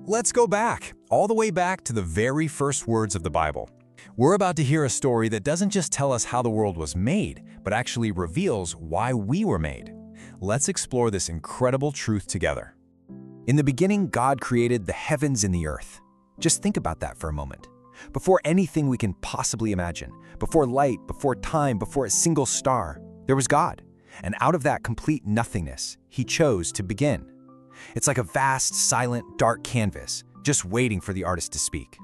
Let's go back, all the way back to the very first words of the Bible. We're about to hear a story that doesn't just tell us how the world was made, but actually reveals why we were made. Let's explore this incredible truth together. In the beginning, God created the heavens and the earth. Just think about that for a moment. Before anything we can possibly imagine, before light, before time, before a single star, there was God. And out of that complete nothingness, He chose to begin. It's like a vast, silent, dark canvas, just waiting for the artist to speak.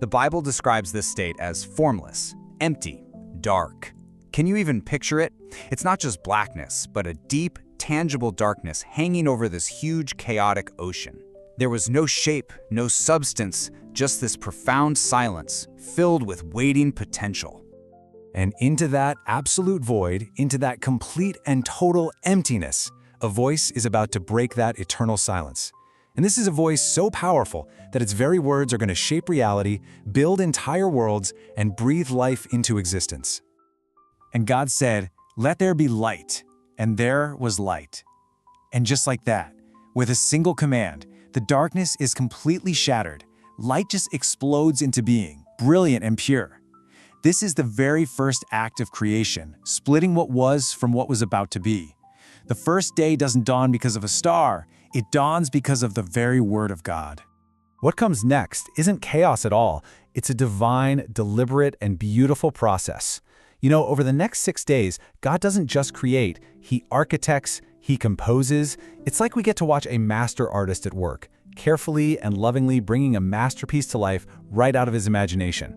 The Bible describes this state as formless, empty, dark. Can you even picture it? It's not just blackness, but a deep, tangible darkness hanging over this huge, chaotic ocean. There was no shape, no substance, just this profound silence, filled with waiting potential. And into that absolute void, into that complete and total emptiness, a voice is about to break that eternal silence. And this is a voice so powerful that its very words are going to shape reality, build entire worlds, and breathe life into existence. And God said, "Let there be light," and there was light. And just like that, with a single command, the darkness is completely shattered. Light just explodes into being, brilliant and pure. This is the very first act of creation, splitting what was from what was about to be. The first day doesn't dawn because of a star, it dawns because of the very word of God. What comes next isn't chaos at all, it's a divine, deliberate, and beautiful process. You know, over the next 6 days, God doesn't just create, He architects, He composes. It's like we get to watch a master artist at work, carefully and lovingly bringing a masterpiece to life right out of His imagination.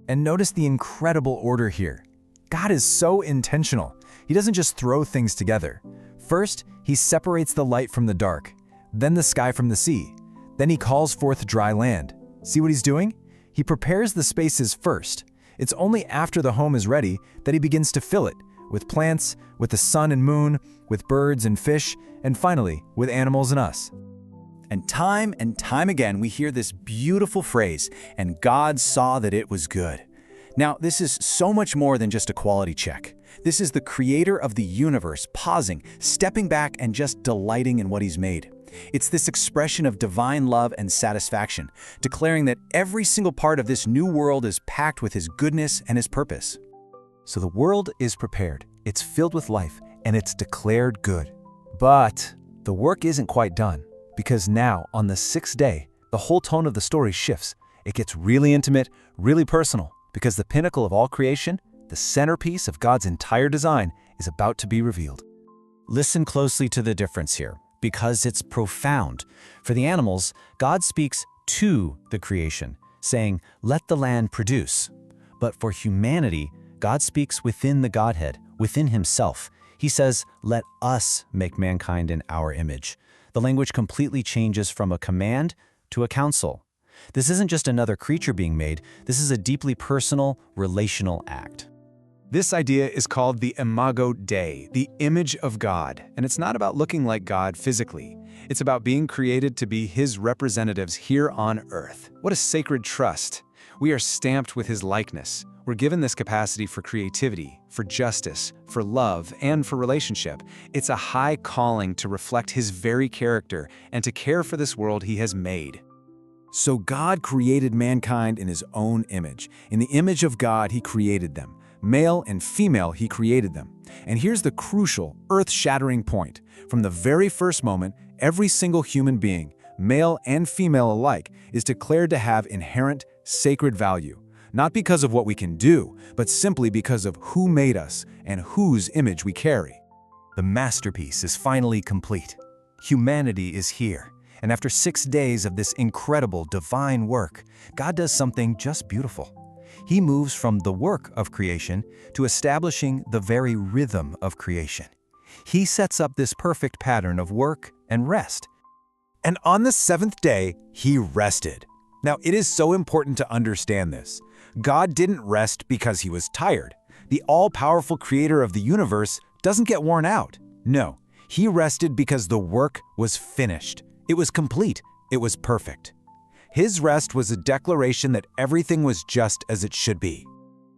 And notice the incredible order here. God is so intentional. He doesn't just throw things together. First, He separates the light from the dark, then the sky from the sea. Then He calls forth dry land. See what He's doing? He prepares the spaces first. It's only after the home is ready that He begins to fill it, with plants, with the sun and moon, with birds and fish, and finally, with animals and us. And time again, we hear this beautiful phrase, "And God saw that it was good." Now, this is so much more than just a quality check. This is the Creator of the universe pausing, stepping back, and just delighting in what He's made. It's this expression of divine love and satisfaction, declaring that every single part of this new world is packed with His goodness and His purpose. So the world is prepared, it's filled with life, and it's declared good. But the work isn't quite done, because now, on the 6th day, the whole tone of the story shifts. It gets really intimate, really personal, because the pinnacle of all creation, the centerpiece of God's entire design, is about to be revealed. Listen closely to the difference here, because it's profound. For the animals, God speaks to the creation, saying, "Let the land produce." But for humanity, God speaks within the Godhead, within Himself. He says, "Let us make mankind in our image." The language completely changes from a command to a counsel. This isn't just another creature being made, this is a deeply personal, relational act. This idea is called the Imago Dei, the image of God, and it's not about looking like God physically. It's about being created to be His representatives here on earth. What a sacred trust. We are stamped with His likeness. We're given this capacity for creativity, for justice, for love, and for relationship. It's a high calling to reflect His very character and to care for this world He has made. So God created mankind in His own image. In the image of God, He created them. Male and female, He created them. And here's the crucial, earth-shattering point. From the very first moment, every single human being, male and female alike, is declared to have inherent, sacred value. Not because of what we can do, but simply because of who made us and whose image we carry. The masterpiece is finally complete. Humanity is here. And after 6 days of this incredible divine work, God does something just beautiful. He moves from the work of creation to establishing the very rhythm of creation. He sets up this perfect pattern of work and rest. And on the 7th day, He rested. Now, it is so important to understand this. God didn't rest because He was tired. The all-powerful Creator of the universe doesn't get worn out. No, He rested because the work was finished. It was complete. It was perfect. His rest was a declaration that everything was just as it should be.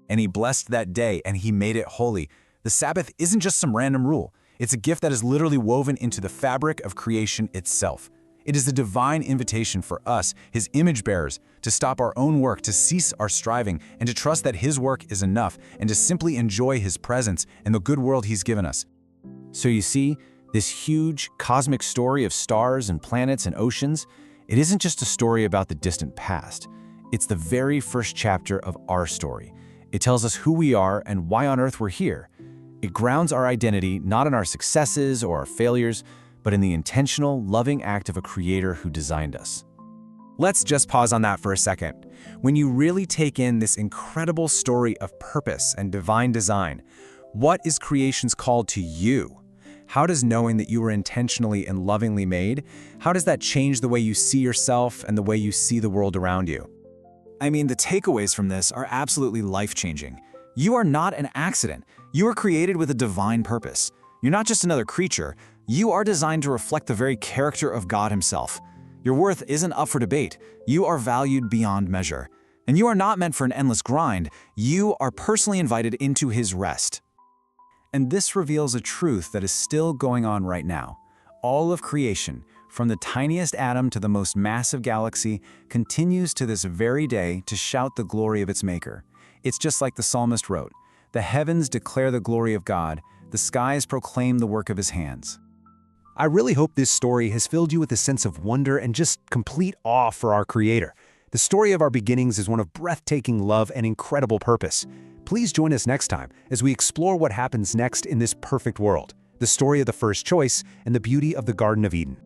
And He blessed that day and He made it holy. The Sabbath isn't just some random rule. It's a gift that is literally woven into the fabric of creation itself. It is the divine invitation for us, His image bearers, to stop our own work, to cease our striving, and to trust that His work is enough, and to simply enjoy His presence and the good world He's given us. So you see, this huge, cosmic story of stars and planets and oceans, it isn't just a story about the distant past. It's the very first chapter of our story. It tells us who we are and why on earth we're here. It grounds our identity not in our successes or our failures, but in the intentional, loving act of a creator who designed us. Let's just pause on that for a second. When you really take in this incredible story of purpose and divine design, what is creation's call to you? How does knowing that you were intentionally and lovingly made, how does that change the way you see yourself and the way you see the world around you? I mean, the takeaways from this are absolutely life-changing. You are not an accident. You are created with a divine purpose. You're not just another creature. You are designed to reflect the very character of God Himself. Your worth isn't up for debate. You are valued beyond measure. And you are not meant for an endless grind. You are personally invited into His rest. And this reveals a truth that is still going on right now. All of creation, from the tiniest atom to the most massive galaxy, continues to this very day to shout the glory of its Maker. It's just like the psalmist wrote, "The heavens declare the glory of God, the skies proclaim the work of His hands." I really hope this story has filled you with a sense of wonder and just complete awe for our Creator. The story of our beginnings is one of breathtaking love and incredible purpose. Please join us next time as we explore what happens next in this perfect world, the story of the first choice and the beauty of the Garden of Eden.